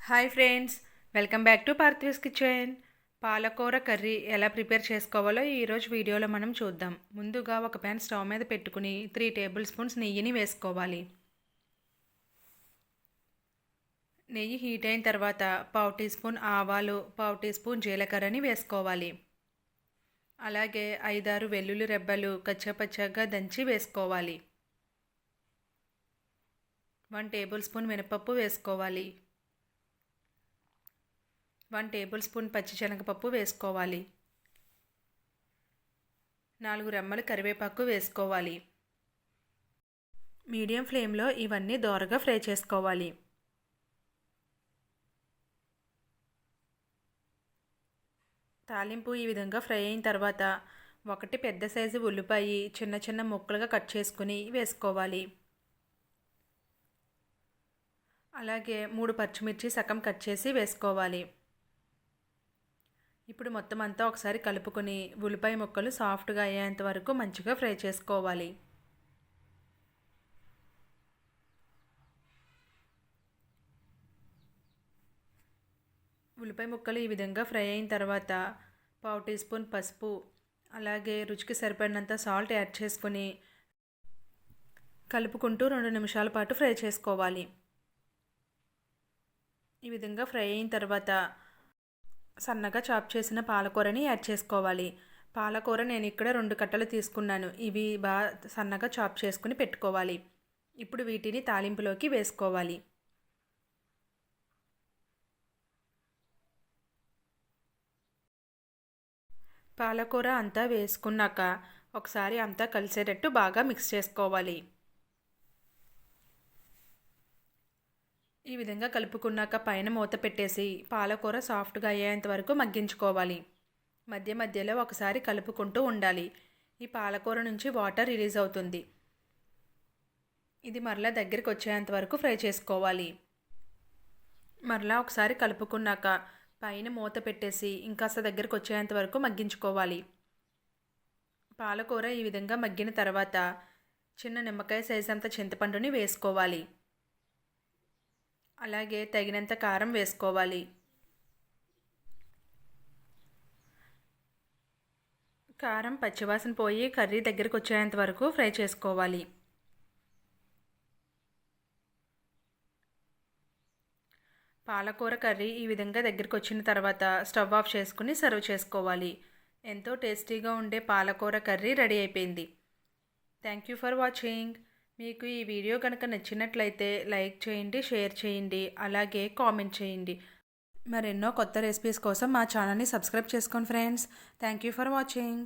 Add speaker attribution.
Speaker 1: Hi friends, welcome back to Parthiv's kitchen. పాలకూర curry ఎలా prepare చేసుకోవాలో ఈరోజు వీడియోలో మనం చూద్దాం. ముందుగా ఒక ప్యాన్ స్టవ్ మీద పెట్టుకుని 3 టేబుల్ స్పూన్స్ నెయ్యిని వేసుకోవాలి. నెయ్యి హీట్ అయిన తర్వాత 1/2 టీ స్పూన్ ఆవాలు, 1/2 టీ స్పూన్ జీలకర్రని వేసుకోవాలి. అలాగే 5-6 వెల్లుల్లి రెబ్బలు కచ్చాపచ్చాగా దంచి వేసుకోవాలి. 1 టేబుల్ స్పూన్ మినపప్పు వేసుకోవాలి. 1 టేబుల్ స్పూన్ పచ్చిశనగపప్పు వేసుకోవాలి. 4 రెమ్మలు కరివేపాకు వేసుకోవాలి. మీడియం ఫ్లేమ్లో ఇవన్నీ దోరగా ఫ్రై చేసుకోవాలి. తాలింపు ఈ విధంగా ఫ్రై అయిన తర్వాత 1 పెద్ద సైజు ఉల్లిపాయ చిన్న చిన్న ముక్కలుగా కట్ చేసుకుని వేసుకోవాలి. అలాగే 3 పచ్చిమిర్చి సగం కట్ చేసి వేసుకోవాలి. ఇప్పుడు మొత్తం అంతా ఒకసారి కలుపుకొని ఉల్లిపాయ ముక్కలు సాఫ్ట్గా అయ్యేంత వరకు మంచిగా ఫ్రై చేసుకోవాలి. ఉల్లిపాయ ముక్కలు ఈ విధంగా ఫ్రై అయిన తర్వాత 1/2 టీ స్పూన్ పసుపు, అలాగే రుచికి సరిపడినంత సాల్ట్ యాడ్ చేసుకొని కలుపుకుంటూ 2 నిమిషాల పాటు ఫ్రై చేసుకోవాలి. ఈ విధంగా ఫ్రై అయిన తర్వాత సన్నగా చాప్ చేసిన పాలకూరని యాడ్ చేసుకోవాలి. పాలకూర నేను ఇక్కడ 2 కట్టలు తీసుకున్నాను. ఇవి బాగా సన్నగా చాప్ చేసుకుని పెట్టుకోవాలి. ఇప్పుడు వీటిని తాలింపులోకి వేసుకోవాలి. పాలకూర అంతా వేసుకున్నాక ఒకసారి అంతా కలిసేటట్టు బాగా మిక్స్ చేసుకోవాలి. ఈ విధంగా కలుపుకున్నాక పైన మూత పెట్టేసి పాలకూర సాఫ్ట్గా అయ్యేంత వరకు మగ్గించుకోవాలి. మధ్య మధ్యలో ఒకసారి కలుపుకుంటూ ఉండాలి. ఈ పాలకూర నుంచి వాటర్ రిలీజ్ అవుతుంది. ఇది మరలా దగ్గరికి వచ్చేంత వరకు ఫ్రై చేసుకోవాలి. మరలా ఒకసారి కలుపుకున్నాక పైన మూత పెట్టేసి ఇంకాస్త దగ్గరికి వచ్చేంత వరకు మగ్గించుకోవాలి. పాలకూర ఈ విధంగా మగ్గిన తర్వాత చిన్న నిమ్మకాయ సైజ్ అంత చింతపండుని వేసుకోవాలి. అలాగే తగినంత కారం వేసుకోవాలి. కారం పచ్చివాసన పోయి కర్రీ దగ్గరికి వచ్చేంత వరకు ఫ్రై చేసుకోవాలి. పాలకూర కర్రీ ఈ విధంగా దగ్గరికి వచ్చిన తర్వాత స్టవ్ ఆఫ్ చేసుకుని సర్వ్ చేసుకోవాలి. ఎంతో టేస్టీగా ఉండే పాలకూర కర్రీ రెడీ అయిపోయింది. Thank you for watching. మీకు ఈ వీడియో కనుక నచ్చినట్లయితే లైక్ చేయండి, షేర్ చేయండి, అలాగే కామెంట్ చేయండి. మరెన్నో కొత్త రెసిపీస్ కోసం మా ఛానల్ని సబ్స్క్రైబ్ చేసుకోండి friends. Thank you for watching.